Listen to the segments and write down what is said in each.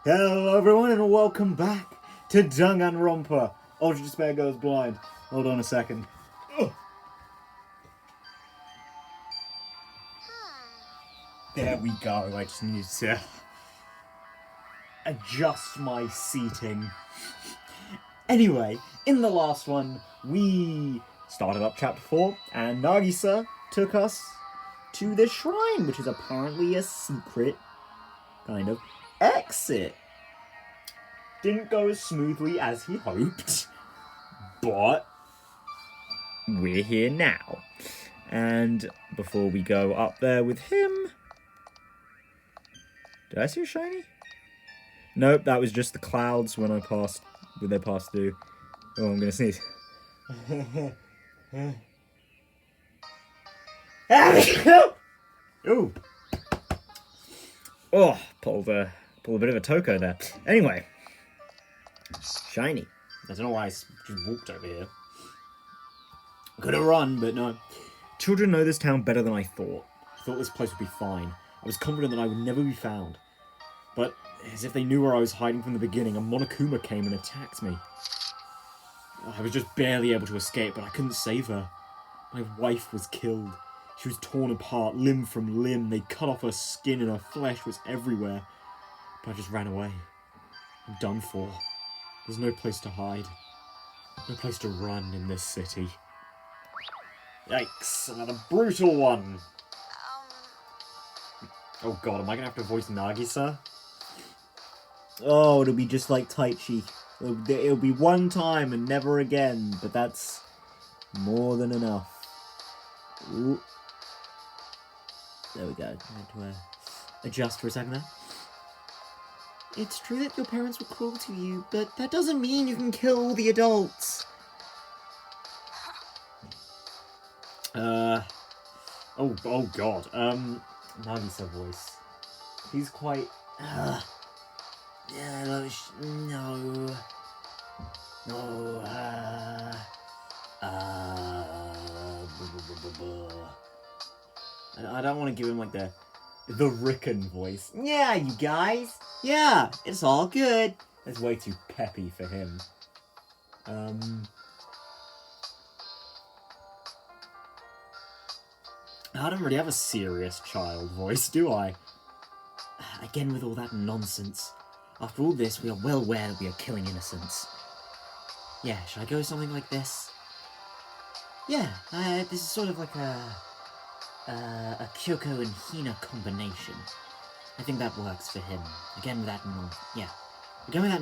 Hello everyone and welcome back to Danganronpa. Ultra Despair Goes Blind. Hold on a second. Ugh. There we go. I just need to adjust my seating. Anyway, in the last one, we started up chapter 4 and Nagisa took us to the shrine, which is apparently a secret kind of exit. Didn't go as smoothly as he hoped, but we're here now. And before we go up there with him... Did I see a shiny? Nope, that was just the clouds when they passed through. Oh, I'm gonna sneeze. Ooh. Oh, pulled a bit of a Toko there. Anyway. Shiny. I don't know why I just walked over here. Could have run, but no. Children know this town better than I thought. I thought this place would be fine. I was confident that I would never be found. But, as if they knew where I was hiding from the beginning, a Monokuma came and attacked me. I was just barely able to escape, but I couldn't save her. My wife was killed. She was torn apart, limb from limb. They cut off her skin and her flesh was everywhere. But I just ran away. I'm done for. There's no place to hide. No place to run in this city. Yikes, another brutal one. Oh god, am I gonna have to voice Nagisa? Oh, it'll be just like Taichi. It'll be one time and never again, but that's more than enough. Ooh. There we go. I had to adjust for a second there. It's true that your parents were cruel to you, but that doesn't mean you can kill all the adults. Oh god. Nagisa voice. He's quite... yeah, no. I don't want to give him like the Rickon voice. Yeah, you guys. Yeah, it's all good. That's way too peppy for him. I don't really have a serious child voice, do I? Again with all that nonsense. After all this, we are well aware that we are killing innocents. Yeah, should I go with something like this? Yeah, this is sort of like a Kyoko and Hina combination. I think that works for him. Again with that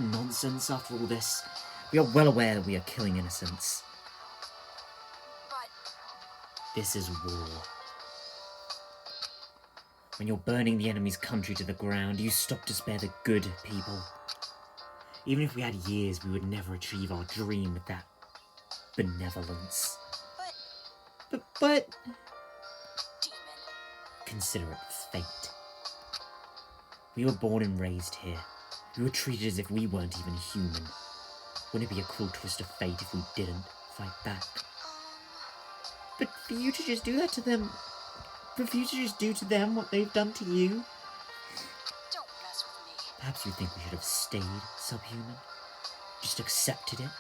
nonsense after all this. We are well aware that we are killing innocents. But this is war. When you're burning the enemy's country to the ground, you stop to spare the good people. Even if we had years, we would never achieve our dream with that benevolence. But... Demon. Consider it fate. We were born and raised here. We were treated as if we weren't even human. Wouldn't it be a cruel twist of fate if we didn't fight back? But for you to just do that to them... For you to just do to them what they've done to you? Don't mess with me. Perhaps you think we should have stayed subhuman? Just accepted it?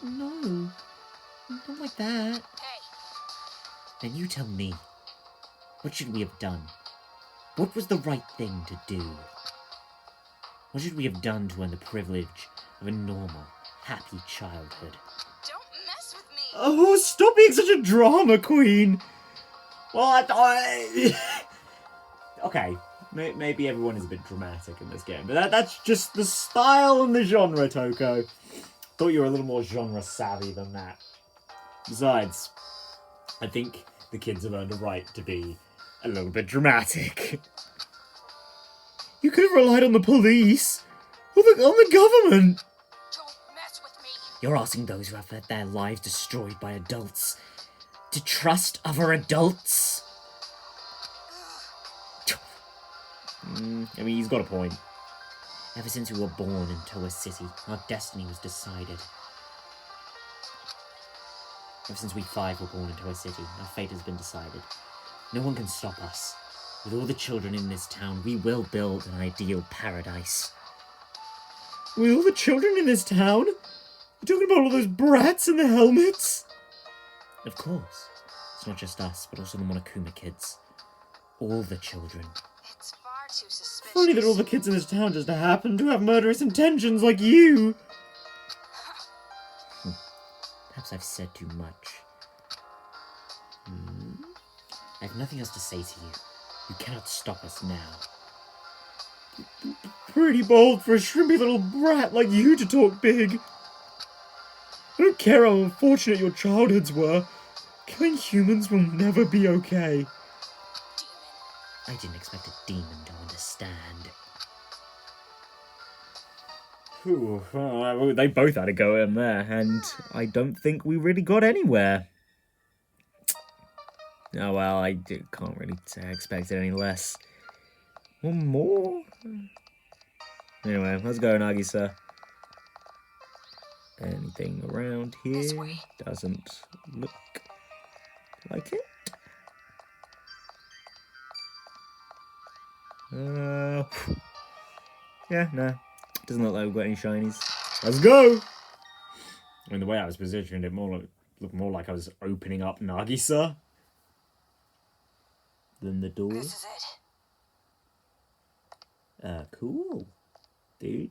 No. Not like that. Hey. Then you tell me. What should we have done? What was the right thing to do? What should we have done to earn the privilege of a normal, happy childhood? Oh, stop being such a drama queen! Well, okay, maybe everyone is a bit dramatic in this game, but that's just the style and the genre, Toko. Thought you were a little more genre savvy than that. Besides, I think the kids have earned a right to be a little bit dramatic. You could have relied on the police, or on the government. You're asking those who have had their lives destroyed by adults to trust other adults? I mean, he's got a point. Ever since we were born in Towa City, our destiny was decided. Ever since we 5 were born in Towa City, our fate has been decided. No one can stop us. With all the children in this town, we will build an ideal paradise. With all the children in this town? You're talking about all those brats in the helmets? Of course. It's not just us, but also the Monokuma kids. All the children. It's far too suspicious. Funny that all the kids in this town just happen to have murderous intentions like you. Perhaps I've said too much. I have nothing else to say to you. You cannot stop us now. Pretty bold for a shrimpy little brat like you to talk big. I don't care how unfortunate your childhoods were. Killing humans will never be okay. Demon. I didn't expect a demon to understand. Whew, well, they both had a go in there, and I don't think we really got anywhere. Oh well, I can't really say I expected any less. One more? Anyway, let's go, Nagisa. Anything around here? This way. Doesn't look like it. Yeah, no. Doesn't look like we've got any shinies. Let's go! I mean, the way I was positioned, it looked more like I was opening up Nagisa than the door. This is it. Cool. Dude.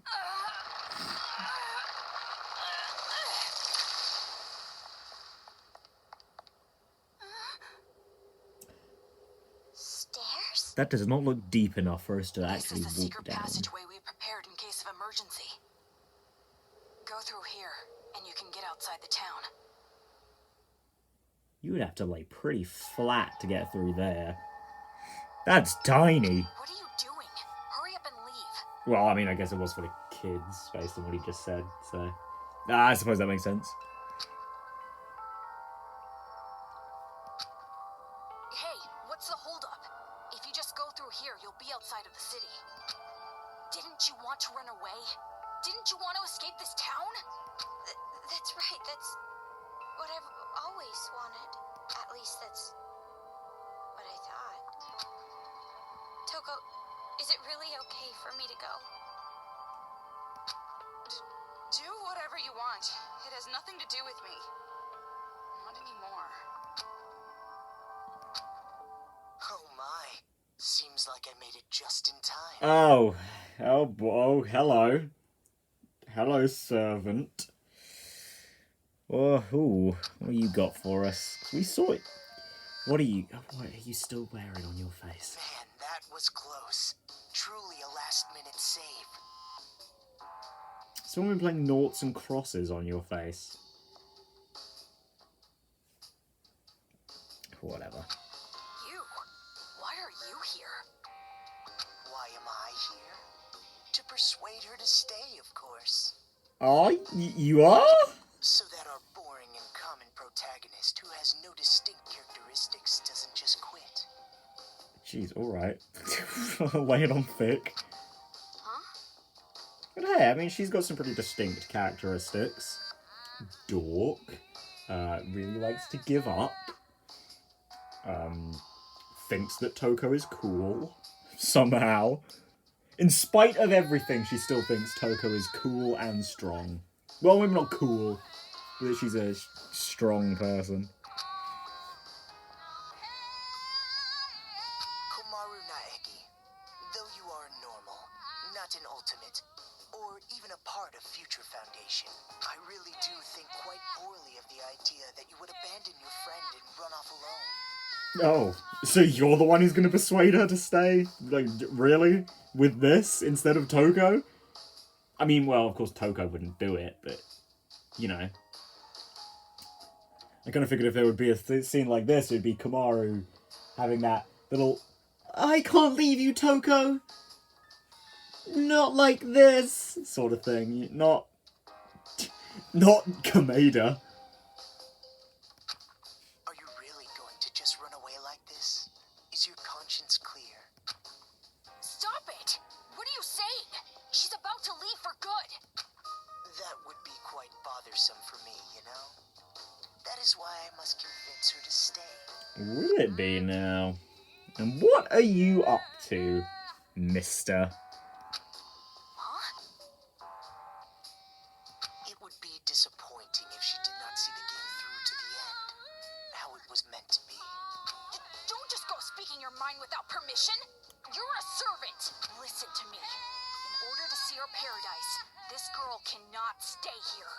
Stairs? That does not look deep enough for us to This actually is the walk secret down. passageway we prepared in case of emergency. Go through here, and you can get outside the town. You would have to lay pretty flat to get through there. That's tiny. What are you doing? Hurry up and leave. Well, I mean, I guess it was for the kids, based on what he just said, so... I suppose that makes sense. Hey, what's the holdup? If you just go through here, you'll be outside of the city. Didn't you want to run away? Didn't you want to escape this town? That's right, that's what I've always wanted. At least that's what I thought. Toko, is it really okay for me to go? Do whatever you want. It has nothing to do with me. Not anymore. Oh my. Seems like I made it just in time. Oh, hello. Hello, servant. Oh, ooh, what you got for us? We saw it. What are you still wearing on your face? Man, that was close. Truly a last-minute save. Someone been playing noughts and crosses on your face. Whatever. You? Why are you here? Why am I here? To persuade her to stay, of course. Oh, you are? So that our boring and common protagonist who has no distinct characteristics doesn't just quit. Jeez, alright. Lay it on thick. Huh? But hey, I mean, she's got some pretty distinct characteristics. Dork. Really likes to give up. Thinks that Toko is cool. Somehow. In spite of everything, she still thinks Toko is cool and strong. Well, maybe not cool, but that she's a strong person. Komaru Naegi, though you are normal, not an ultimate, or even a part of Future Foundation, I really do think quite poorly of the idea that you would abandon your friend and run off alone. Oh, so you're the one who's going to persuade her to stay? Like, really? With this, instead of Toko? I mean, well, of course Toko wouldn't do it, but, you know. I kind of figured if there would be a scene like this, it would be Komaru having that little, I can't leave you, Toko! Not like this! Sort of thing. Not Kameda. Are you really going to just run away like this? Is your conscience clear? Stop it! What are you saying? She's about to leave for good. That would be quite bothersome for me, you know? That is why I must convince her to stay. Would it be now? And what are you up to, mister? Huh? It would be disappointing if she did not see the game through to the end, how it was meant to be. Don't just go speaking your mind without permission. You're a servant. Listen to me. In order to see our paradise, this girl cannot stay here.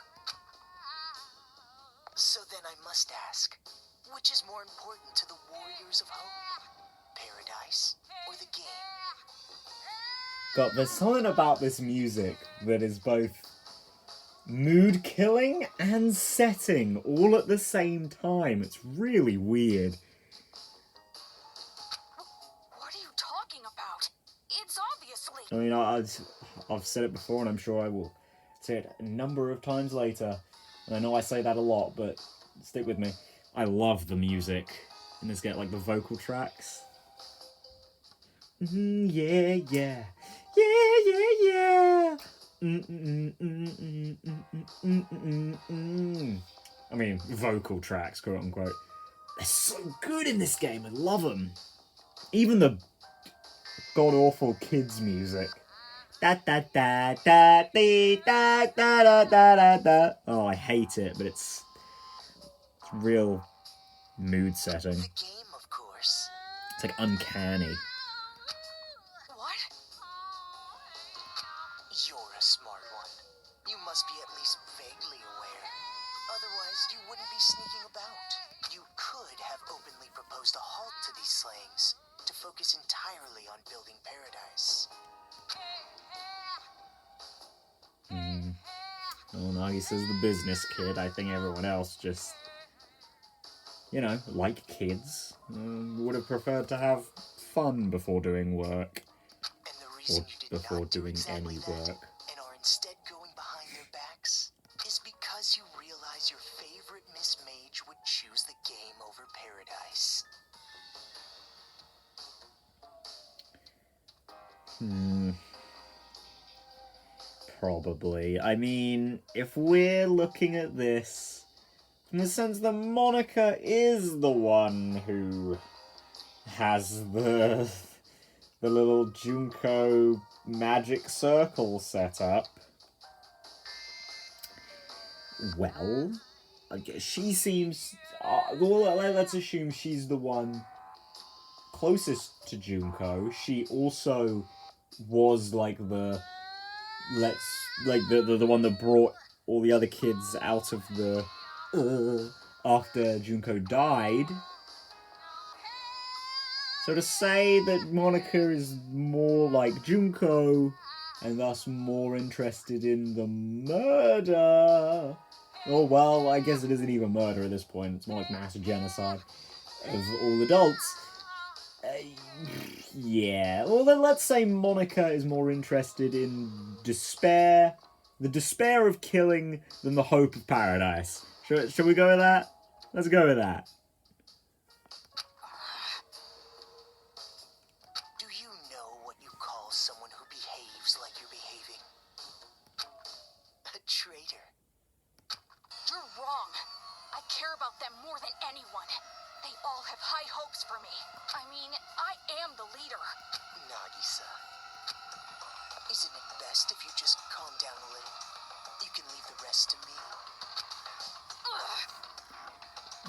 So then I must ask, which is more important to the Warriors of Hope? Paradise or the game? God, there's something about this music that is both mood killing and setting all at the same time. It's really weird. What are you talking about? It's obviously... I mean, I've said it before, and I'm sure I will say it a number of times later. And I know I say that a lot, but stick with me. I love the music in this game, like the vocal tracks. Yeah, yeah. Yeah, yeah, yeah. I mean, vocal tracks, quote unquote. They're so good in this game. I love them. Even the god-awful kids' music. Da da da da dee, da da da da da da. Oh, I hate it, but it's real mood setting. The game, of course. It's like uncanny. What? You're a smart one. You must be at least vaguely aware. Otherwise, you wouldn't be sneaking about. You could have openly proposed a halt to these slayings to focus entirely on building paradise. Well, Nagisa's the business kid. I think everyone else just, you know, like kids, would have preferred to have fun before doing work. And the reason Or you did before not do doing exactly any that, work. and are instead going behind their backs, is because you realize your favorite Miss Mage would choose the game over paradise. Probably. I mean, if we're looking at this in the sense that Monica is the one who has the little Junko magic circle set up, well, I guess she seems... well, let's assume she's the one closest to Junko. She also was like the... the one that brought all the other kids out of the... after Junko died. So to say that Monica is more like Junko, and thus more interested in the murder... Oh, well, I guess it isn't even murder at this point. It's more like mass genocide of all adults. Yeah. Well, then let's say Monica is more interested in despair. The despair of killing than the hope of paradise. Shall we go with that? Let's go with that. Do you know what you call someone who behaves like you're behaving? A traitor. You're wrong. I care about them more than anyone. They all have high hopes for me. I mean, I am the leader. Nagisa. Isn't it best if you just calm down a little? You can leave the rest to me.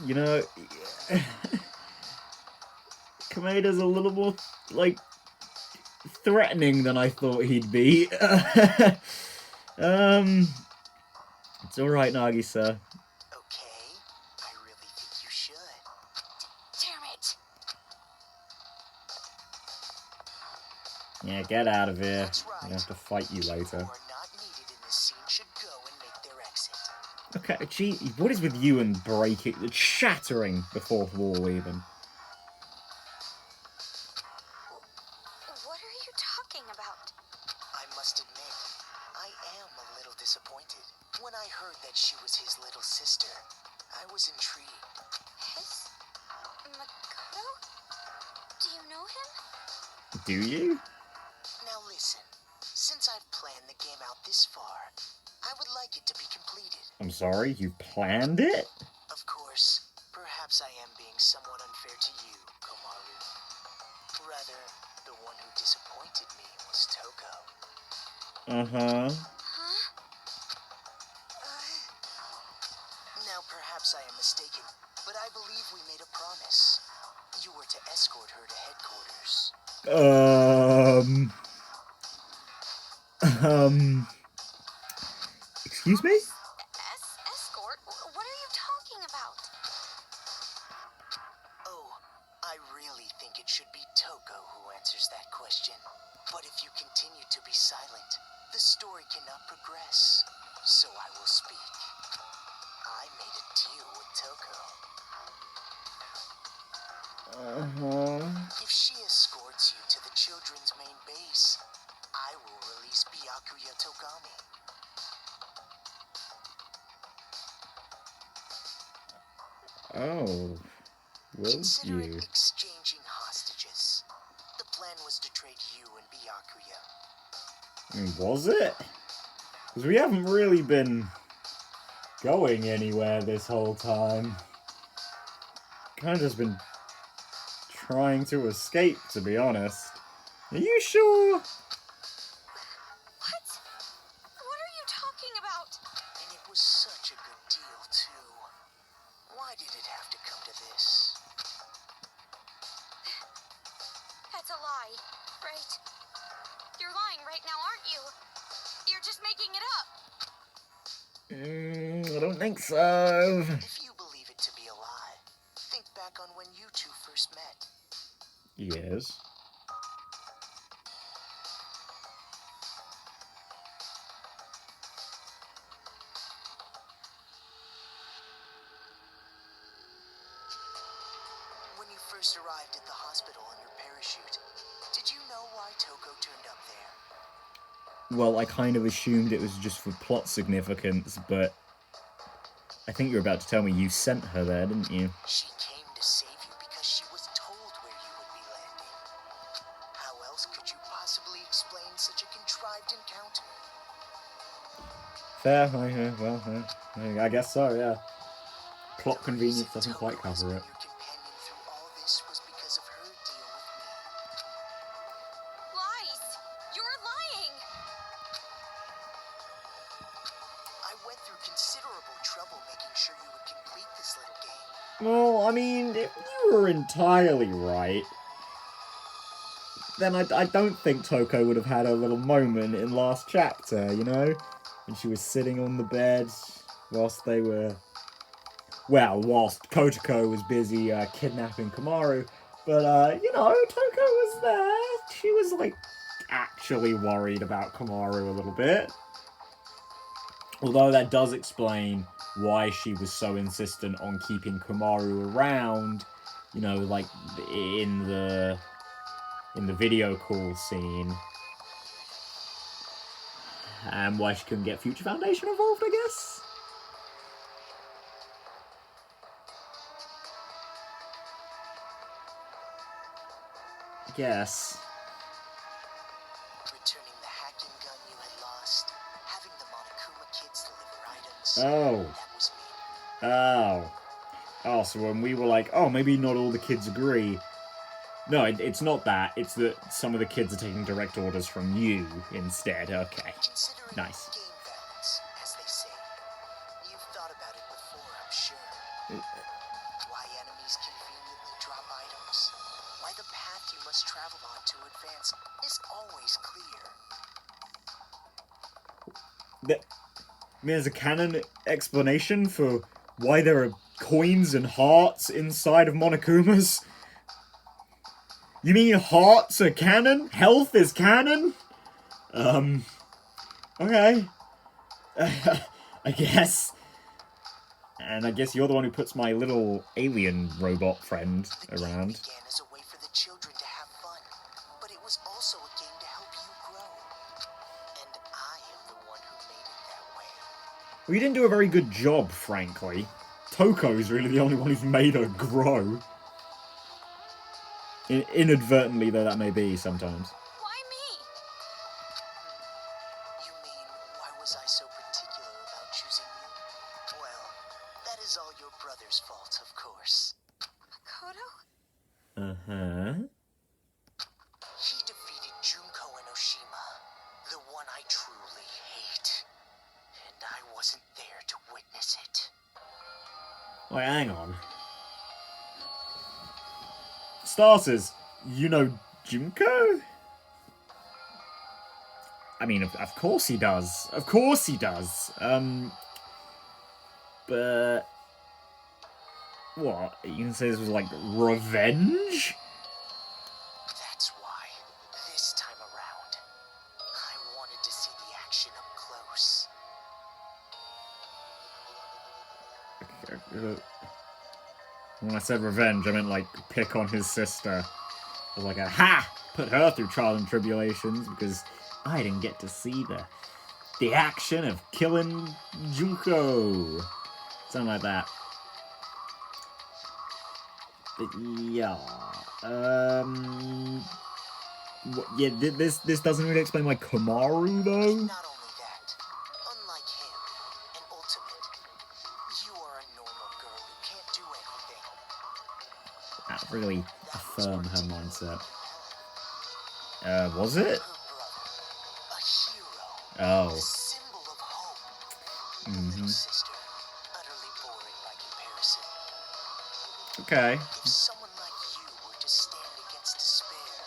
You know, Kameda's a little more, like, threatening than I thought he'd be. It's alright, Nagisa. Okay, I really think you should. Damn it. Yeah, get out of here. That's right. I have to fight you later. Who are not needed in this scene should go and make their exit. Okay, gee, what is with you and breaking, shattering the fourth wall even? What are you talking about? I must admit, I am a little disappointed. When I heard that she was his little sister, I was intrigued. His Makoto? Do you know him? Do you? Now listen, since I've planned the game out this far, I would like it to be completed. I'm sorry, you planned it? Of course, perhaps I am being somewhat unfair to you, Komaru. Rather, the one who disappointed me was Toko. Uh-huh. Huh? Now perhaps I am mistaken, but I believe we made a promise. You were to escort her to headquarters. Excuse me? Escort? What are you talking about? Oh, I really think it should be Toko who answers that question. But if you continue to be silent, the story cannot progress. So I will speak. I made a deal with Toko. If she escorts you to the children's main base, I will release Byakuya Togami. Oh. Will Consider you? it exchanging hostages. The plan was to trade you and Byakuya. Was it? Because we haven't really been going anywhere this whole time. Kind of just been trying to escape, to be honest. Are you sure? What? What are you talking about? And it was such a good deal, too. Why did it have to come to this? That's a lie, right? You're lying right now, aren't you? You're just making it up. I don't think so. If you believe it to be a lie, think back on when you two first met. Yes. When you first arrived at the hospital on your parachute, did you know why Toko turned up there? Well, I kind of assumed it was just for plot significance, but I think you're about to tell me you sent her there, didn't you? She came to save you because she was told where you would be landing. How else could you possibly explain such a contrived encounter? Fair. I guess so, yeah. Plot convenience doesn't quite Toko has cover been it. your companion through all this was because of her deal with me. Lies! You're lying! I went through considerable trouble making sure you would complete this little game. Well, I mean, if you were entirely right, then I don't think Toko would have had a little moment in last chapter, you know? When she was sitting on the bed whilst they were... Well, whilst Kotoko was busy kidnapping Komaru. But, you know, Toko was there. She was, like, actually worried about Komaru a little bit. Although that does explain why she was so insistent on keeping Komaru around, you know, like, in the video call scene. And why she couldn't get Future Foundation involved, I guess? Yes. Returning the hacking gun you had lost, having the Monokuma kids deliver items. Oh. That was me. Oh. Oh, so when we were like, oh, maybe not all the kids agree. No, it's not that. It's that some of the kids are taking direct orders from you instead. Okay. Consider it Nice. game balance, as they say. You've thought about it before, I'm sure. Why enemies conveniently drop items. Why the path you must travel on to advance is always clear. There's a canon explanation for why there are coins and hearts inside of Monokumas? You mean hearts are canon? Health is canon? Okay. I guess. And I guess you're the one who puts my little alien robot friend The game around. began as a way for the children to have fun, but it was also a game to help you grow. And I am the one who made it that way. Well, you didn't do a very good job, frankly. Toko's really the only one who's made her grow. Inadvertently, though that may be sometimes. Why me? You mean, why was I so particular about choosing you? Well, that is all your brother's fault, of course. Makoto? Uh-huh. I truly hate. And I wasn't there to witness it. Wait, hang on. Starters, you know Junko? I mean, of course he does. Of course he does. But... What? You can say this was like revenge? That's why, this time around, I wanted to see the action up close. When I said revenge, I meant like pick on his sister. I was like, aha! Put her through trials and tribulations because I didn't get to see the action of killing Junko. Something like that. But yeah, yeah. This doesn't really explain why Komaru though. And not only that, unlike him, an ultimate, you are a normal girl who can't do anything. That really affirmed her mindset. Was Her it? brother, a hero, Oh. the symbol of hope. The little sister, utterly boring by comparison. Okay. If someone like you were to stand against despair,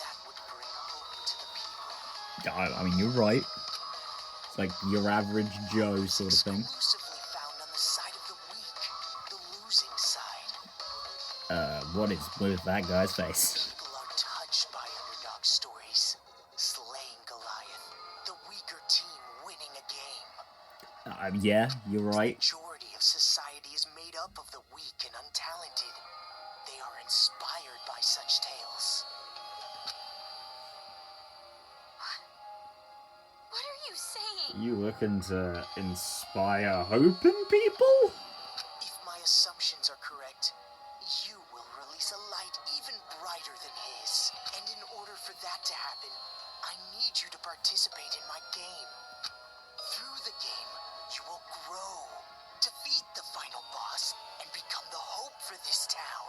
that would bring hope to the people. I mean, you're right. It's like your average Joe sort of thing. Exclusively found on the side of the weak, the losing side. What is with that guy's face? People are touched by underdog stories. Slaying Goliath, the weaker team winning a game. Yeah, you're right. The majority of society is made up of the weak and untalented. They are inspired by such tales. What are you saying? You looking to inspire hope in people? If my assumptions are correct, you will release a light even brighter than his. And in order for that to happen, I need you to participate in my game. Through the game, you will grow, defeat the final boss, and become the hope for this town.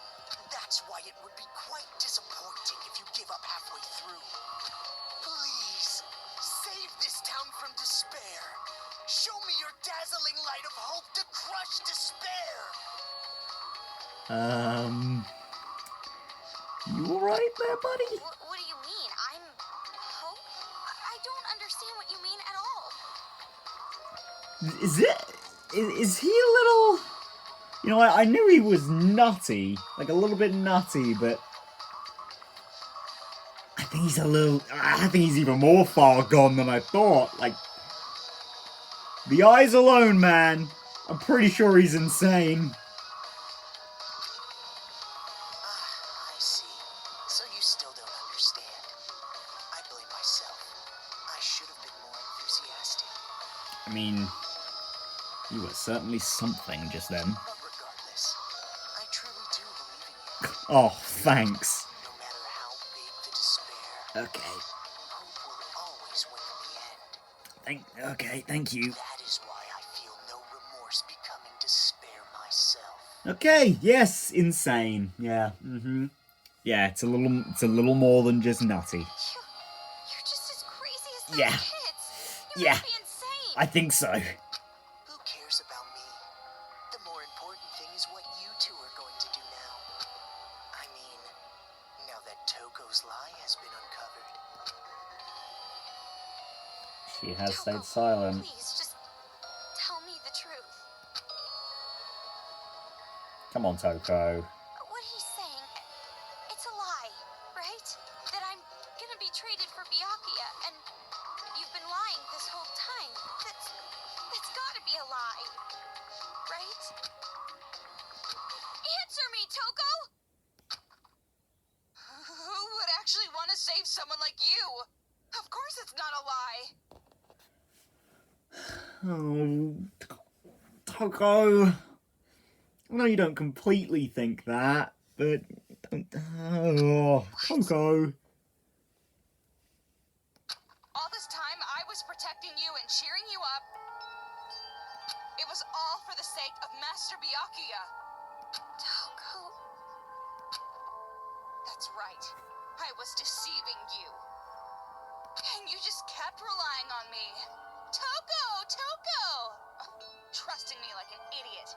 That's why it would be quite disappointing if you give up halfway through. Please, save this town from despair. Show me your dazzling light of hope to crush despair. You alright there, buddy? What do you mean? I'm hope? I don't understand what you mean at all. Is he a little... You know, I knew he was nutty. Like, a little bit nutty, but... I think he's even more far gone than I thought. Like... The eyes alone, man. I'm pretty sure he's insane. I see. So you still don't understand. I blame myself. I should have been more enthusiastic. I mean... You were certainly something just then. But regardless, I truly do believe in you. Oh, thanks. No matter how big the despair, Okay. hope will always win in the end. Okay, thank you. That is why I feel no remorse becoming despair myself. Okay, yes, insane. Yeah, Yeah, it's a little more than just nutty. You're just as crazy as those Yeah. kids. You Yeah. must be insane. I think so. Who cares about me? The more important thing is what you two are going to do now. I mean, now that Toko's lie has been uncovered. She has Toko, stayed silent. Please, just tell me the truth. Come on, Toko. What he's saying, it's a lie, right? That I'm gonna be traded for Byakuya, and you've been lying this whole time. That's gotta be a lie, right? Answer me, Toko! Who would actually want to save someone like you? Of course it's not a lie. Oh, Toko. I know you don't completely think that, but... Oh, Toko. All this time, I was protecting you and cheering you up. It was all for the sake of Master Byakuya. Toko. That's right. I was deceiving you. And You just kept relying on me. Toko! Trusting me like an idiot.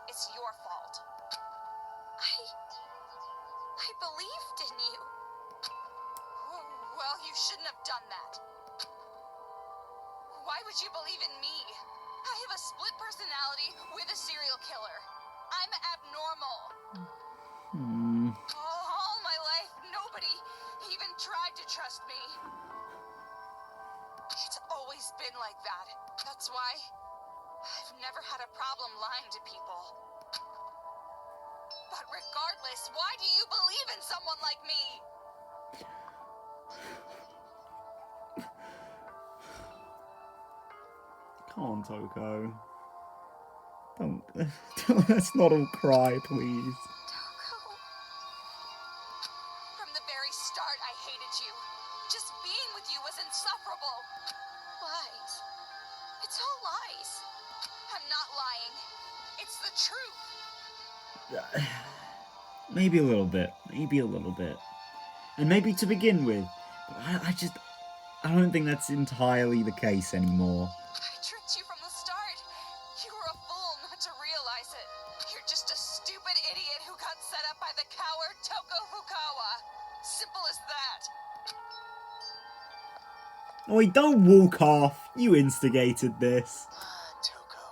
It's your fault. I believed in you. Well, you shouldn't have done that. Why would you believe in me? I have a split personality with a serial killer. I'm abnormal. All my life, nobody even tried to trust me. It's always been like that. That's why I've never had a problem lying to people. But regardless, why do you believe in someone like me? Come on, Toko. Don't. Let's not all cry, please. Toko. From the very start, I hated you. Just being with you was insufferable. Lies. It's all lies. I'm not lying. It's the truth. Maybe a little bit. And maybe to begin with. But I don't think that's entirely the case anymore. I tricked you from the start. You were a fool not to realize it. You're just a stupid idiot who got set up by the coward Toko Fukawa. Simple as that. Oh, wait, don't walk off. You instigated this. Toko,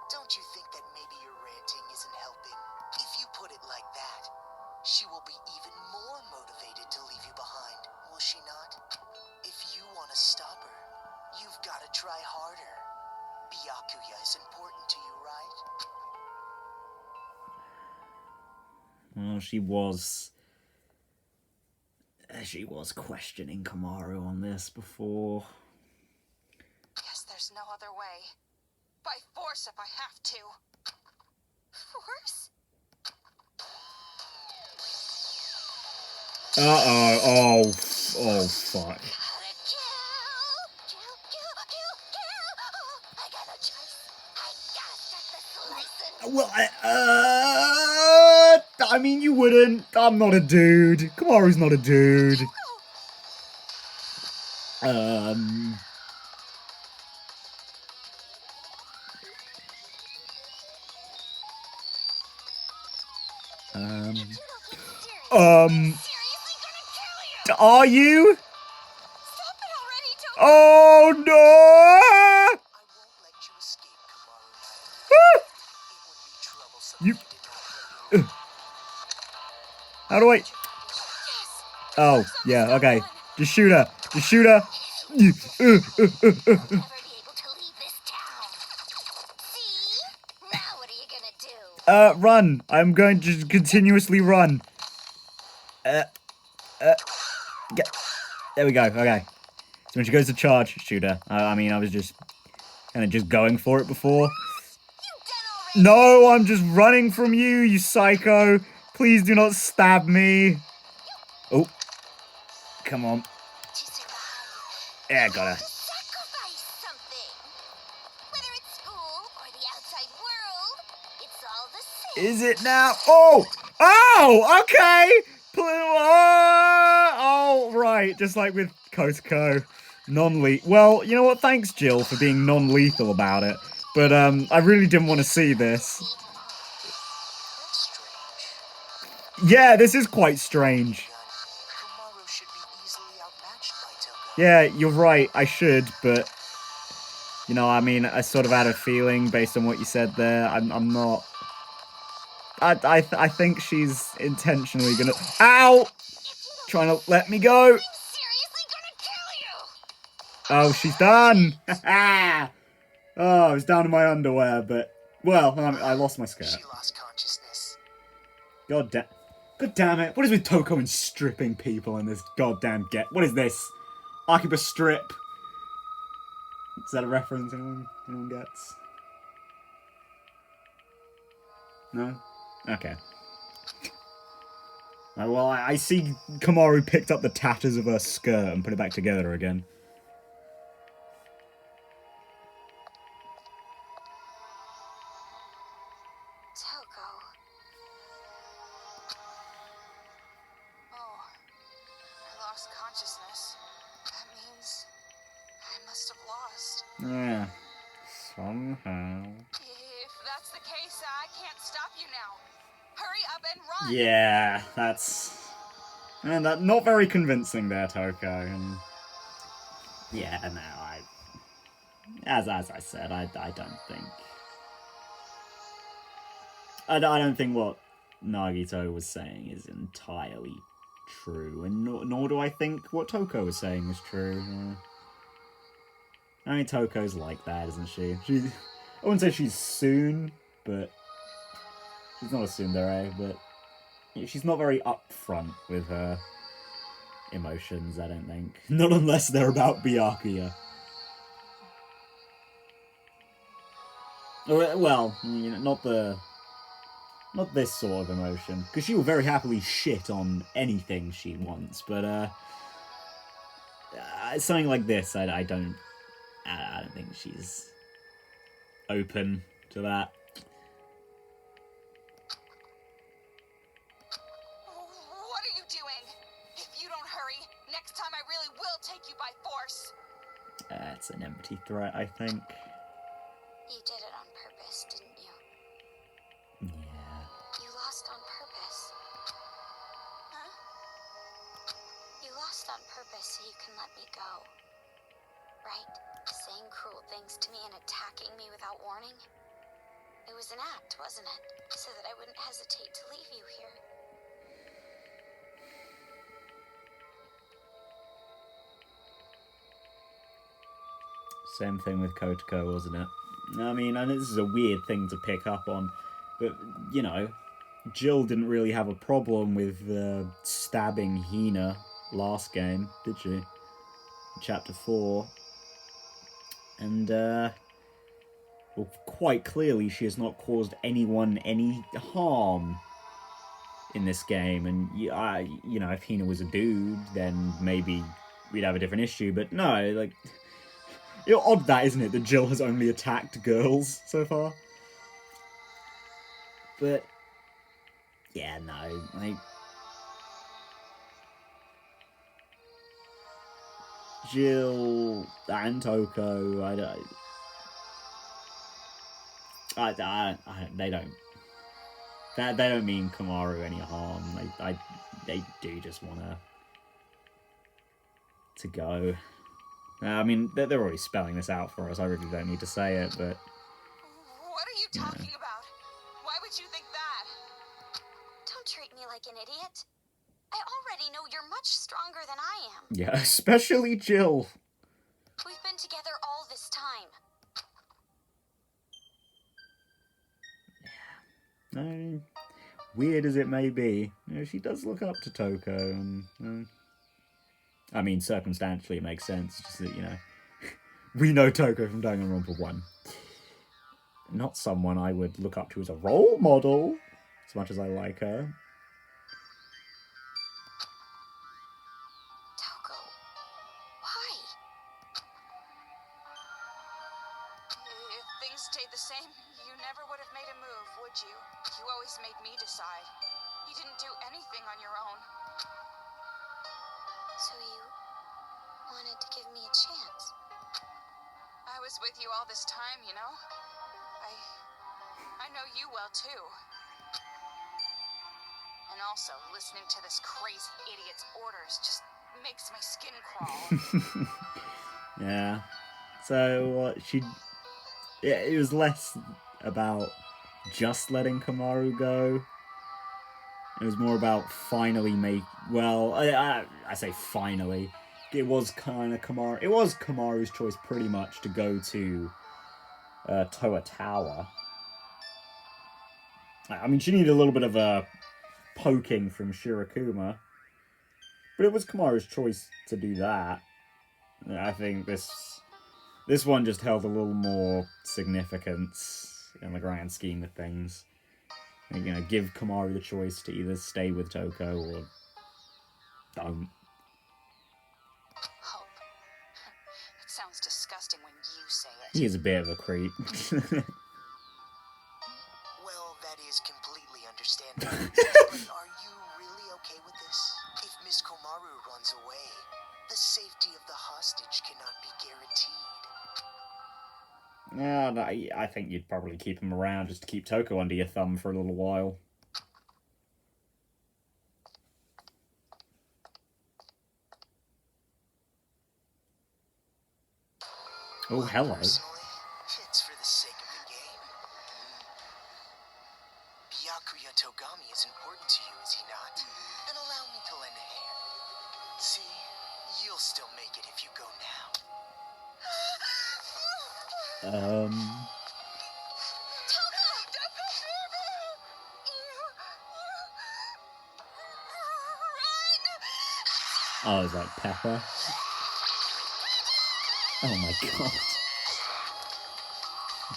don't you think that maybe your ranting isn't helping? If you put it like that, she will be even more motivated to leave you behind, will she not? If you want to stop her, you've got to try harder. Byakuya is important to you, right? Well, she was questioning Kamaru on this before. Guess there's no other way. By force if I have to. Force? Oh, fuck. Gotta kill! Oh, I got no choice. I gotta start the slicing. Well, I mean, you wouldn't. I'm not a dude. Kamaru's not a dude. Seriously gonna kill you! Are you? Stop it already, Toko! Oh, no! I won't let you escape, Kamaru. It would be troublesome You- if you did not play your How do I... Yes! Oh, yeah, okay. Just shoot her. You- You'll never be able to leave this town. See? Now what are you gonna do? Run. I'm going to continuously run. Get. There we go. Okay. So when she goes to charge, shoot her. I mean, I was just kind of just going for it before. You done already? No, I'm just running from you, you psycho. Please do not stab me. Oh. Come on. To survive, Yeah, you got have her. to sacrifice something. Whether it's school or the outside world, it's all the same. Is it now? Oh! Oh! Okay! Oh, right. Just like with Kotoko. Non-lethal. Well, you know what? Thanks, Jill, for being non-lethal about it. But, I really didn't want to see this. That's strange. Yeah, this is quite strange. Kamaru should be easily outmatched by Toko. Yeah, you're right. I should, but... You know, I mean, I sort of had a feeling based on what you said there. I'm not... I think she's intentionally gonna... Ow! Trying to let me go. I'm seriously gonna kill you! Oh, she's done! Oh, I was down in my underwear, but... Well, I lost my skirt. She lost consciousness. God damn it. What is with Toko and stripping people in this goddamn What is this? Archibus strip. Is that a reference anyone gets? No? Okay. Well, I see Kamaru picked up the tatters of her skirt and put it back together again. Toko. Oh, I lost consciousness. That means Yeah. Somehow. If that's the case, I can't stop you now. Hurry up and run! Yeah, that's... And that not very convincing there, Toko. And yeah, no, as I said, I don't think... I don't think what Nagito was saying is entirely true, and nor do I think what Toko was saying is true. I mean, Toko's like that, isn't she? I wouldn't say she's soon, but she's not a tsundere, but she's not very upfront with her emotions, I don't think. Not unless they're about Byakuya. Or, well, you know, not this sort of emotion, because she will very happily shit on anything she wants, but something like this, I don't think she's open to that. What are you doing? If you don't hurry, next time I really will take you by force. It's an empty threat, I think. You did it on purpose, didn't you? Yeah. You lost on purpose. Huh? You lost on purpose so you can let me go. Right? Saying cruel things to me and attacking me without warning. It was an act, wasn't it? So that I wouldn't hesitate to leave you here. Same thing with Kotoko, wasn't it? I mean, and this is a weird thing to pick up on, but, you know, Jill didn't really have a problem with stabbing Hina last game, did she? Chapter 4. And, well, quite clearly she has not caused anyone any harm in this game. And, you know, if Hina was a dude, then maybe we'd have a different issue. But no, like... You know, odd that, isn't it, that Jill has only attacked girls so far? But... yeah, no, like... Jill and Toko, I don't... they don't... They don't mean Kamaru any harm. They do just want to go. I mean, they're already spelling this out for us. I really don't need to say it, but... What are you talking about? Why would you think that? Don't treat me like an idiot. I already know you're much stronger than I am. Yeah, especially Jill. We've been together all this time. Weird as it may be, you know, she does look up to Toko, and I mean, circumstantially it makes sense, just that, you know, we know Toko from Danganronpa 1. Not someone I would look up to as a role model, as much as I like her. Toko, why? If things stayed the same, you never would have made a move, would you? You always made me decide. You didn't do anything on your own. So you wanted to give me a chance? I was with you all this time, you know? I know you well, too. And also, listening to this crazy idiot's orders just makes my skin crawl. Yeah. So, yeah, it was less about just letting Kamaru go. It was more about finally well, I say finally. It was kind of Kamaru. It was Kamaru's choice pretty much to go to Towa Tower. I mean, she needed a little bit of a poking from Shirakuma, but it was Kamaru's choice to do that. I think this one just held a little more significance in the grand scheme of things. You know, give Kamaru the choice to either stay with Toko or don't. Hope. It sounds disgusting when you say it. He is a bit of a creep. Well, that is completely understandable. But are you really okay with this? If Miss Komaru runs away, the safety of the hostage cannot be guaranteed. No, I think you'd probably keep him around just to keep Toko under your thumb for a little while. Oh, hello. Personally, it's for the sake of the game. Byakuya Togami is important to you, is he not? Then allow me to lend a hand. See, you'll still make it if you go now. Oh, is that Pepper? Oh my god.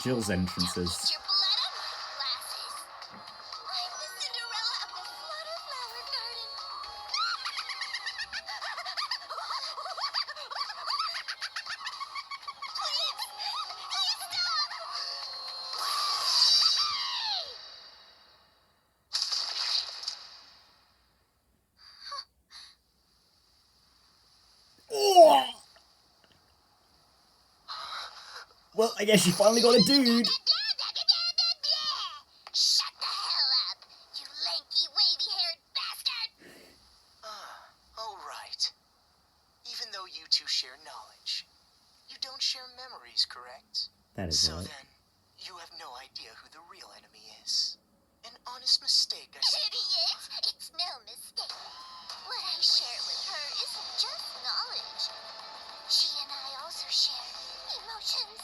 Jill's entrances. Get your blood on my glasses. I'm the Cinderella of the Flower Garden. Please, please stop. Oh! Well, I guess you finally got a dude. Shut the hell up, you lanky, wavy-haired bastard! Oh right. Even though you two share knowledge, you don't share memories, correct? That is So right. then, you have no idea who the real enemy is. An honest mistake, I suppose. Idiot! It's no mistake. What I share with her isn't just knowledge. She and I also share emotions.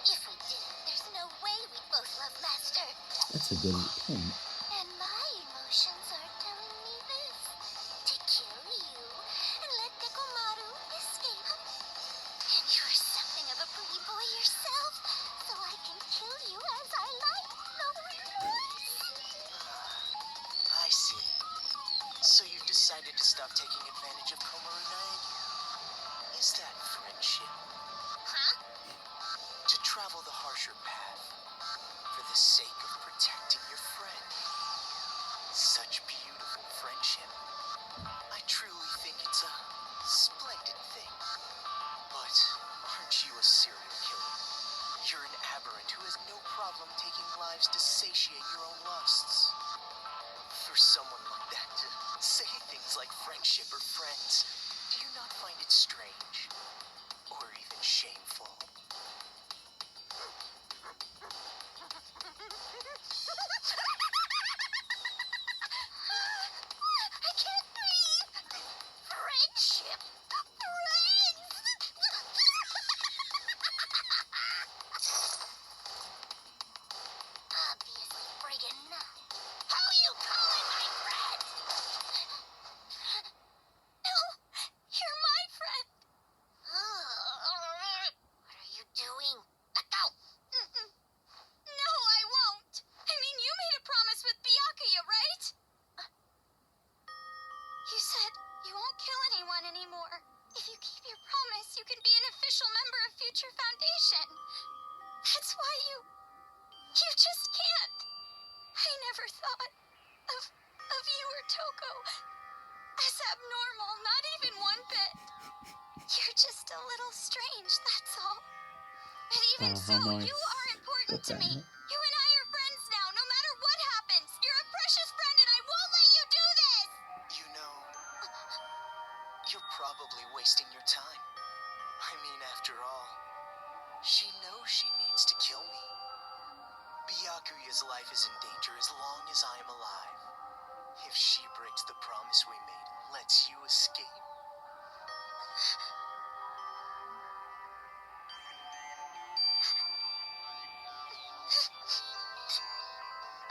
If we didn't, there's no way we'd both love Master. That's a good point. And my emotions are telling me this. To kill you and let Dekomaru escape. And you're something of a pretty boy yourself, so I can kill you as I like. No remorse. I see. So you've decided to stop taking advantage of Komaru Naegi. Is that friendship? Huh? To travel the harsher path for the sake of protecting your friend. Such beautiful friendship. I truly think it's a splendid thing. But aren't you a serial killer? You're an aberrant who has no problem taking lives to satiate your own lusts. For someone like that to say things like friendship or friends, do you not find it strange? Or even shameful? I can't breathe. Friendship. Friends. Obviously friggin' not. How you calling my friend? No, you're my friend. What are you doing? Let go. No, I won't. I mean, you made a promise with Byakuya, right? You said you won't kill anyone anymore. If you keep your promise, you can be an official member of Future Foundation. That's why you just can't. I never thought of you or Toko as abnormal, not even one bit. You're just a little strange, that's all. But even Oh, so, how nice. you are important to me. You and I are friends now, no matter what happens. You're a precious friend, and I won't let you do this! You know, you're probably wasting your time. I mean, after all, she knows she needs to kill me. Byakuya's life is in danger as long as I am alive. If she breaks the promise we made and lets you escape,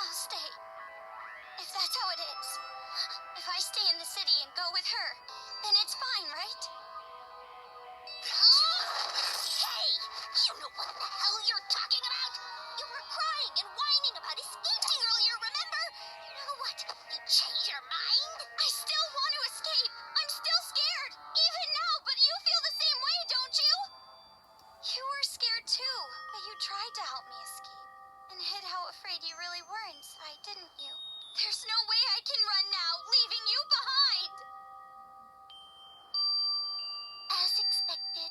I'll stay. If that's how it is. If I stay in the city and go with her, then it's fine, right? Hey! You know what the hell you're talking about? You were crying and whining about escaping earlier, remember? Now what? You change your mind? I still want to escape. I'm still scared. Even now, but you feel the same way, don't you? You were scared too, but you tried to help me escape. And hid how afraid you really were inside, didn't you? There's no way I can run now, leaving you behind! As expected.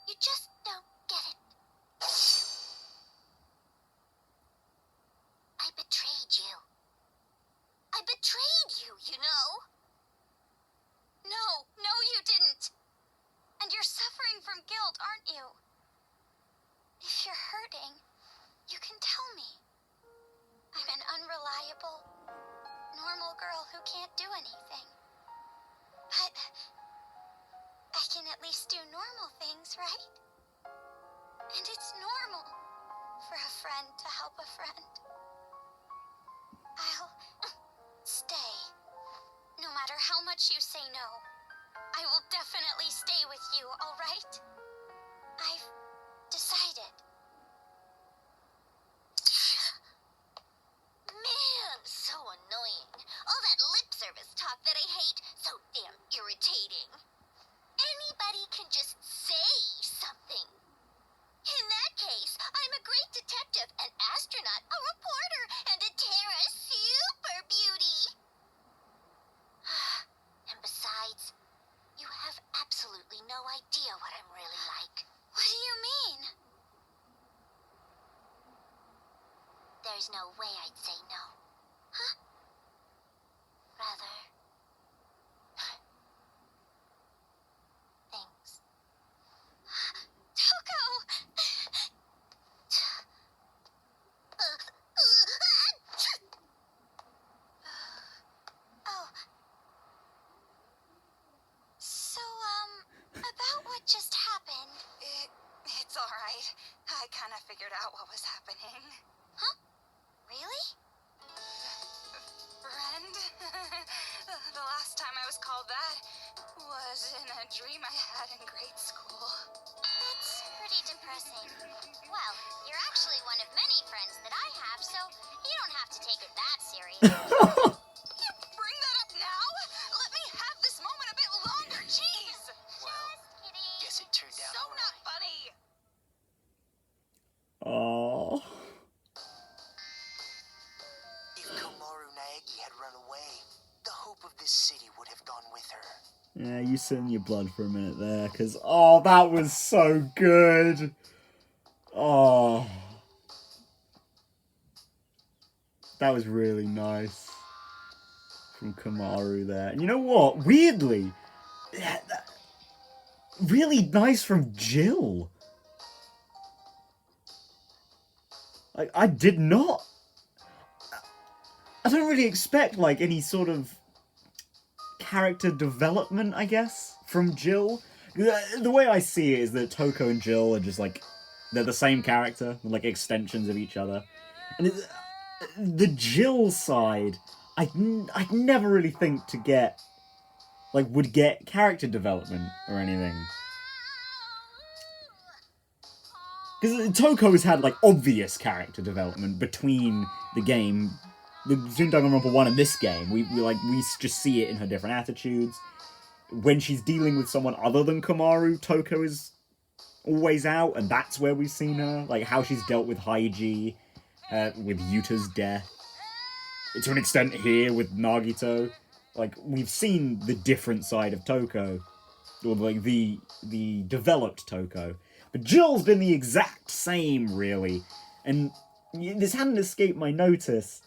You just don't get it. from guilt, aren't you? If you're hurting, you can tell me. I'm an unreliable, normal girl who can't do anything. But I can at least do normal things, right? And it's normal for a friend to help a friend. I'll stay. No matter how much you say no, I will definitely stay with you, all right? I've decided. Man, so annoying. All that lip service talk that I hate, so damn irritating. Anybody can just say something. In that case, I'm a great detective, an astronaut, a reporter, and a Terra super beauty. And besides, you have absolutely no idea what I'm really like. What do you mean? There's no way I'd say no. Huh? Rather... things. Toko! Oh. So, about what just happened. It's alright. I kind of figured out what was happening. Huh? Really? Friend? The last time I was called that was in a dream I had in grade school. That's pretty depressing. Well, you're actually one of many friends that I have, so you don't have to take it that serious. You bring that up now? Let me have this moment a bit longer, jeez! Well, Just kidding. guess it turned out So not alright. funny! Oh. If Komaru Naegi had run away, the hope of this city would have gone with her. Yeah, you sit in your blood for a minute there, because, oh, that was so good. Oh. That was really nice from Komaru there. And you know what? Weirdly, really nice from Jill. Like, I did not... I don't really expect, like, any sort of character development, I guess, from Jill. The way I see it is that Toko and Jill are just, like, they're the same character, like, extensions of each other. And the Jill side, I'd never really think to get, like, would get character development or anything. Because Toko has had, like, obvious character development between the game, the Danganronpa 1 and this game. We just see it in her different attitudes. When she's dealing with someone other than Komaru, Toko is always out, and that's where we've seen her. Like, how she's dealt with Haiji, with Yuta's death. To an extent here with Nagito. Like, we've seen the different side of Toko. Or, like, the developed Toko. But Jill's been the exact same, really. And this hadn't escaped my notice.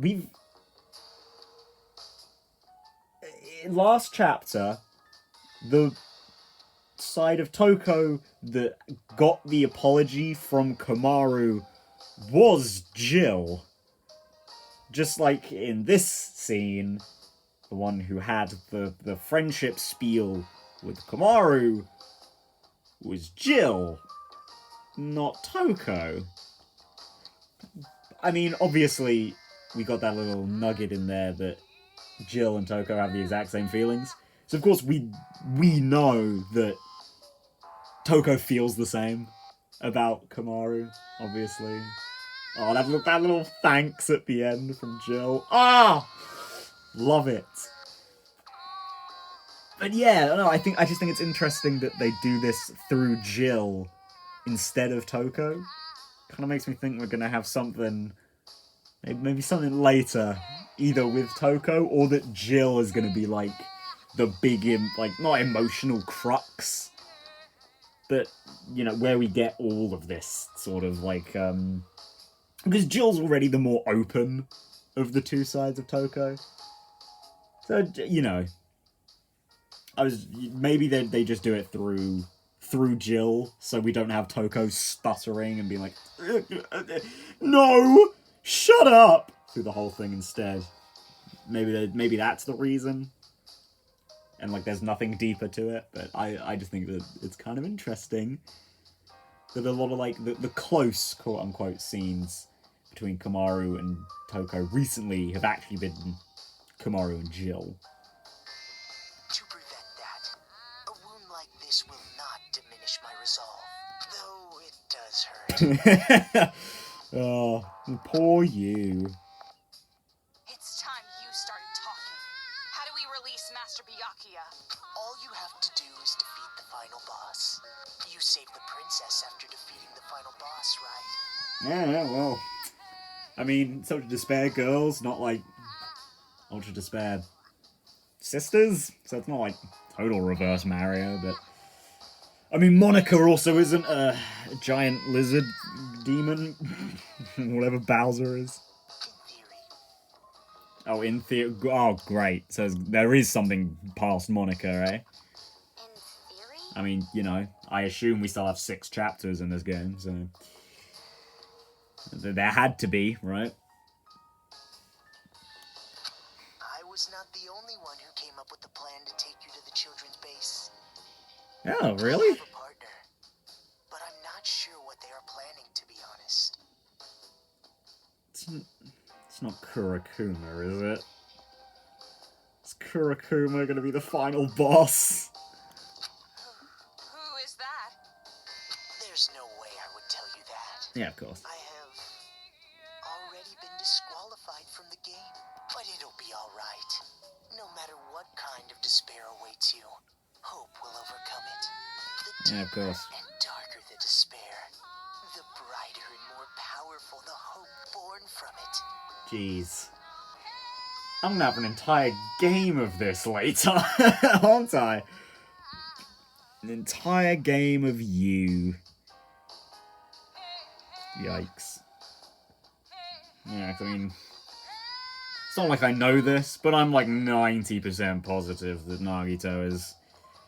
In last chapter, the side of Toko that got the apology from Komaru was Jill. Just like in this scene, the one who had the friendship spiel with Komaru was Jill, not Toko. I mean, obviously, we got that little nugget in there that Jill and Toko have the exact same feelings. So, of course, we know that Toko feels the same about Komaru, obviously. Oh, that little thanks at the end from Jill. Ah! Love it. But yeah, no, I just think it's interesting that they do this through Jill instead of Toko. Kind of makes me think we're gonna have something, maybe something later, either with Toko or that Jill is gonna be like the big, like, not emotional crux, but you know, where we get all of this sort of like, because Jill's already the more open of the two sides of Toko. So, you know, maybe they just do it through through Jill, so we don't have Toko stuttering and being like, no, shut up, through the whole thing instead. Maybe that's the reason. And like, there's nothing deeper to it, but I just think that it's kind of interesting that a lot of like the close quote unquote scenes between Komaru and Toko recently have actually been Komaru and Jill. To prevent that, a wound like this will not diminish my resolve, though it does hurt. Oh, poor you. It's time you started talking. How do we release Master Byakuya? All you have to do is defeat the final boss. You saved the princess after defeating the final boss, right? Yeah, well, I mean, it's Ultra Despair girls, not like Ultra Despair sisters, so it's not like total reverse Mario, but I mean, Monica also isn't a giant lizard demon, whatever Bowser is. In theory. Oh, in theory. Oh, great. So there is something past Monica, eh? In theory? I mean, you know, I assume we still have 6 chapters in this game, so there had to be, right? I was not the only one who came up with the plan to take you to the children's base. Oh, I really? have a partner, but I'm not sure what they are planning, to be honest. It's not Kurakuma, is it? Is Kurakuma gonna be the final boss? Who is that? There's no way I would tell you that. Yeah, of course. I have already been disqualified from the game, but it'll be alright. No matter what kind of despair awaits you, hope will overcome it. The Yeah, of deeper course. and darker the despair, the brighter and more powerful the hope born from it. Jeez. I'm gonna have an entire game of this later, aren't I? An entire game of you. Yikes. Yeah, I mean, it's not like I know this, but I'm like 90% positive that Nagito is,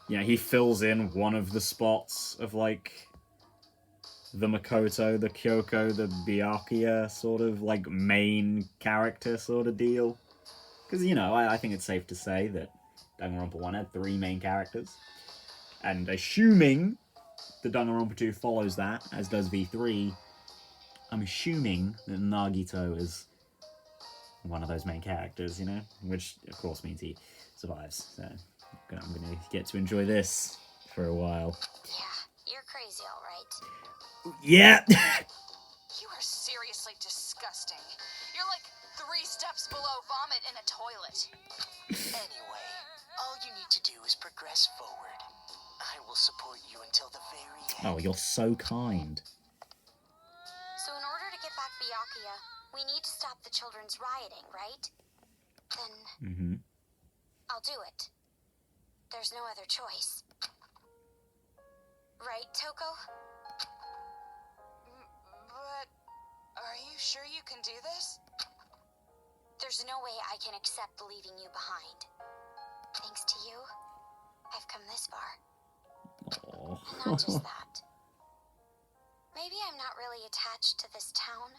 you know, he fills in one of the spots of like the Makoto, the Kyoko, the Byakuya sort of like main character sort of deal. Because, you know, I think it's safe to say that Danganronpa 1 had 3 main characters. And assuming that Danganronpa 2 follows that, as does V3, I'm assuming that Nagito is one of those main characters, you know? Which, of course, means he survives. So, I'm gonna get to enjoy this for a while. Yeah, you're crazy, alright. Yeah! You are seriously disgusting. You're like 3 steps below vomit in a toilet. Anyway, all you need to do is progress forward. I will support you until the very end. Oh, you're so kind. So in order to get back Byakuya, we need to stop the children's rioting, right? Then Mm-hmm. I'll do it. There's no other choice. Right, Toko? But are you sure you can do this? There's no way I can accept leaving you behind. Thanks to you, I've come this far. Oh. And not just that. Maybe I'm not really attached to this town,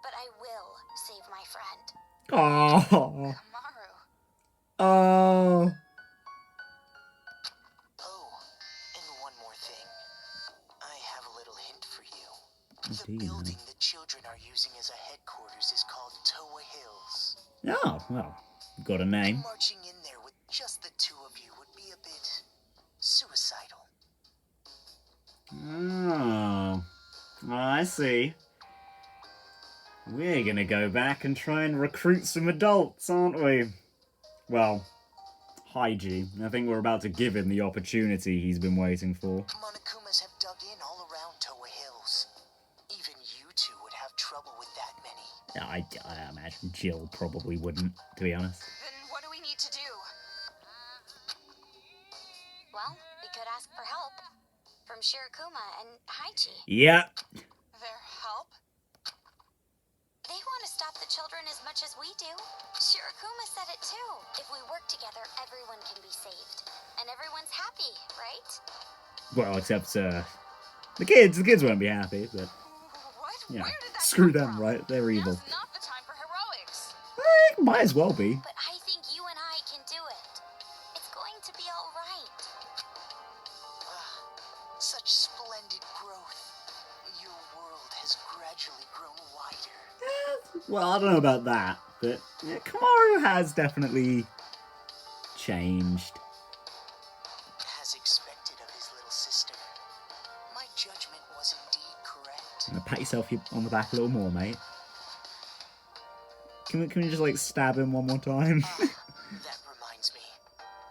but I will save my friend. Oh. Kamaru. Oh. Oh, and one more thing. I have a little hint for you. The Indeed, building the children are using as a headquarters is called Towa Hills. Oh, well, got a name. Marching in there with just the 2 of you would be a bit suicidal. Oh. I see. We're gonna go back and try and recruit some adults, aren't we? Well, Haiji. I think we're about to give him the opportunity he's been waiting for. Monokumas have dug in all around Towa Hills. Even you 2 would have trouble with that many. I imagine Jill probably wouldn't, to be honest. Then what do we need to do? Well, we could ask for help from Shirokuma and Haiji. Yeah. Their help? They want to stop the children as much as we do. Shirokuma said it too. If we work together, everyone can be saved. And everyone's happy, right? Well, except the kids won't be happy, but What? yeah, Where did that screw come them, from? right? They're evil. Now's not the time for heroics. Might as well be. But I think you and I can do it. It's going to be all right. Such splendid growth. Your world has gradually grown wider. Well, I don't know about that, but yeah, Kamaru has definitely changed. As expected of his little sister, my judgment was indeed correct. Pat yourself on the back a little more, mate. Can we just like stab him one more time? That reminds me.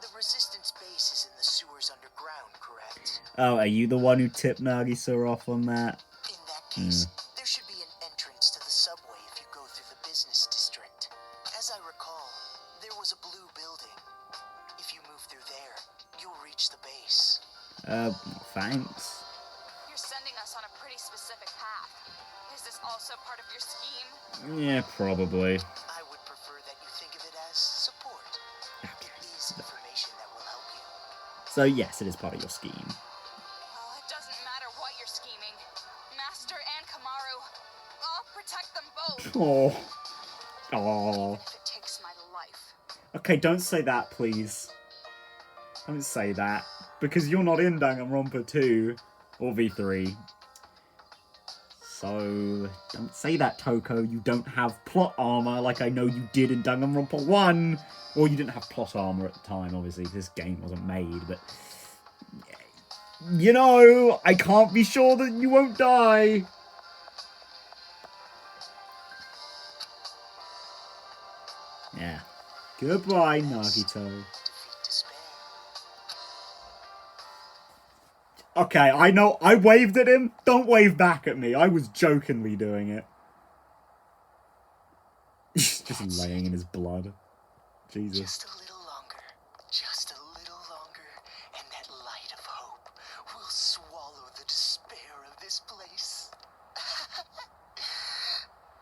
The resistance base is in the sewers underground, correct? Oh, are you the one who tipped Nagisa off on that? In that case, there should be an entrance to the subway if you go through the business district. As I recall, there was a blue building. If you move through there, you'll reach the base. Thanks. You're sending us on a pretty specific path. Is this also part of your scheme? Yeah, probably. I would prefer that you think of it as support. It is information that will help you. So yes, it is part of your scheme. Well, it doesn't matter what you're scheming. Master and Kamaru, I'll protect them both. Oh. Even if it takes my life. Okay, don't say that, please. Don't say that. Because you're not in Danganronpa 2 or V3. So, don't say that, Toko. You don't have plot armor like I know you did in Danganronpa 1. Or you didn't have plot armor at the time, obviously. This game wasn't made, but... You know, I can't be sure that you won't die. Yeah. Goodbye, Nagito. Defeat despair. Okay, I know, I waved at him. Don't wave back at me. I was jokingly doing it. Just laying in his blood. Jesus. Just a little longer. Just a little longer. And that light of hope will swallow the despair of this place.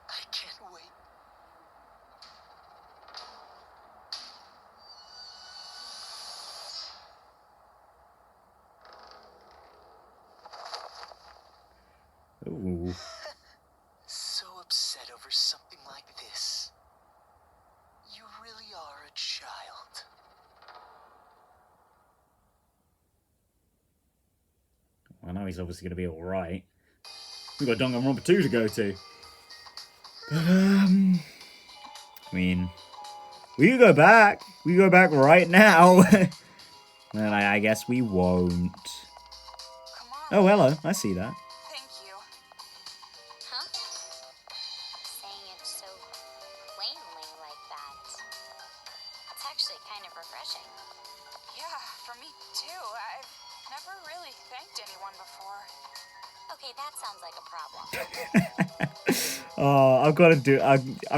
I can't wait. Ooh. So upset over something like this. You really are a child. I know he's obviously going to be alright. We've got Danganronpa 2 to go to. But, I mean, we can go back. We can go back right now. Well, I guess we won't. Kamaru, Oh, hello. I see that. thank you. Huh? Saying it so plainly like that. It's actually kind of refreshing. Yeah, for me too. I've never really thanked anyone before. Okay, that sounds like a problem. Oh, I've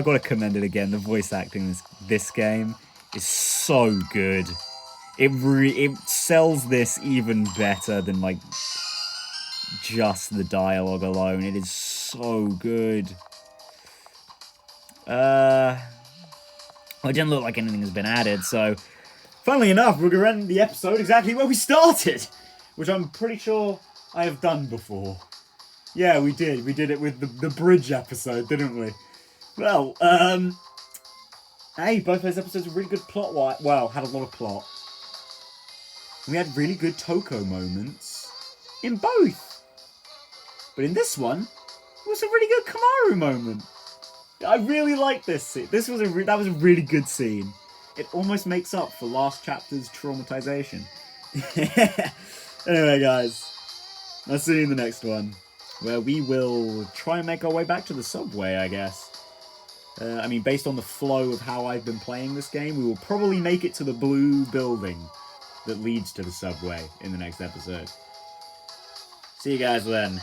got to commend it again. The voice acting in this game is so good. It sells this even better than like just the dialogue alone. It is so good. It didn't look like anything has been added, so funnily enough, we're gonna end the episode exactly where we started, which I'm pretty sure I have done before. Yeah, we did. We did it with the bridge episode, didn't we? Well, hey, both those episodes were really good plot-wise. Well, had a lot of plot. We had really good Toko moments in both. But in this one, it was a really good Kamaru moment. I really liked this scene. That was a really good scene. It almost makes up for last chapter's traumatization. Anyway, guys, I'll see you in the next one, where we will try and make our way back to the subway, I guess. I mean, based on the flow of how I've been playing this game, we will probably make it to the blue building that leads to the subway in the next episode. See you guys then.